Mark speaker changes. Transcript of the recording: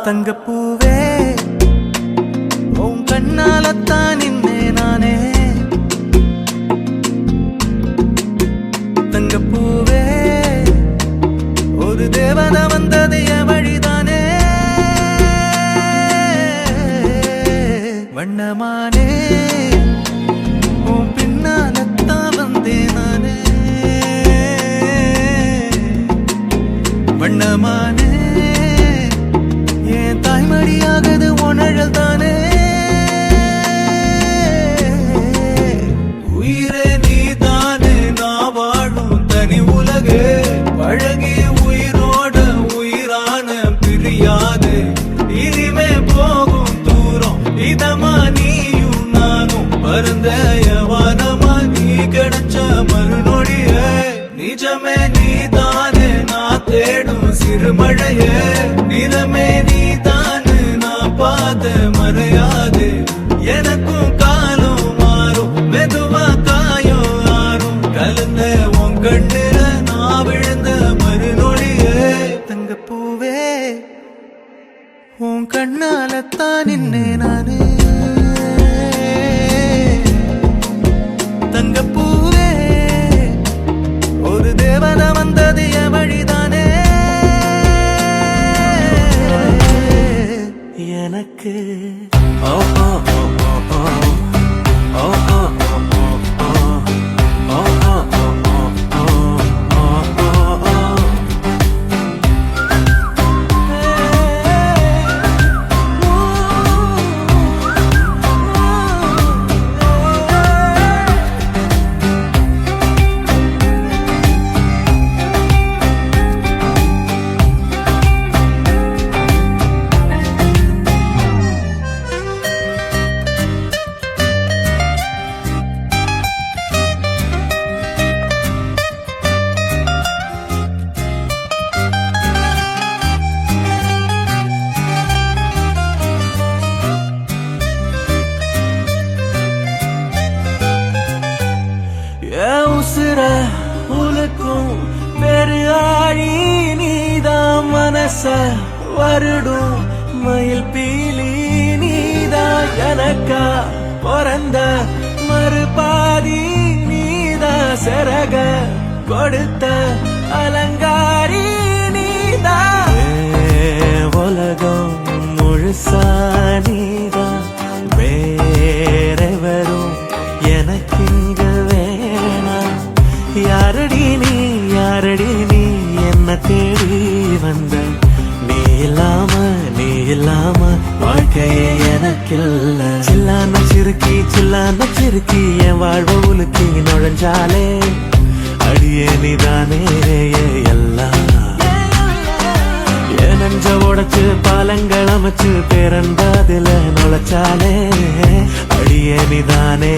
Speaker 1: தங்கப்பூவே உன் கண்ணாலத்தான் நின்னே நானே. தங்கப்பூவே ஒரு தேவதை வந்தது என் வழிதானே. வண்ணமானே உன் பின்னாலத்தான் வந்தேன் நானே. வண்ணமானே என் தாய்மடியாகது உணழல் தானே. உயிரே நீ தானே நான் வாழும் தனி உலகு. பழகி உயிரோட உயிரான பிரியாது. இனிமே போகும் தூரம் இதமா நீயும் நானும். பருந்தயவானமா நீ கிடைச்ச மறுநொடிய. நிஜமே நீ தானே நான் தேடும் சிறுமழையே. நிறமே நீ தானே நான் பார்த்த மறையாது. எனக்கும் காலம் மாறும் மெதுவா காயம் ஆறும். கலந்த உன் கண்ணுல நான் விழுந்த மறுநொடியே. தங்கப்பூவே உன் கண்ணாலத்தான் நின்னே நானே. தங்கப்பூவே ஒரு தேவதை வந்தது என் வழிதானே. எனக்கு உசுர உலக்கும் பெரு ஆழி நீதான். மனச வருடும் மயில் பீலி நீதான். எனக்கா பிறந்த மறுபாதி நீதான். சிறக கொடுத்த அலங்காரி நீதான். உலகம் முழுசா நீதான். வேறெவரும் எனக்கு யாரடி நீ என்ன தேடி வந்த. நீ இல்லாம வாழ்க்கையே எனக்கில்ல. சில்லான சிறுக்கி என் வாழ்வ உலுக்கி நுழைஞ்சாலே. அடியே நீதானே எல்லாம். என் நெஞ்ச உடைச்சு பாலங்கள் அமைச்சு பேரன்பதில நுழைச்சாலே. அடியே நீதானே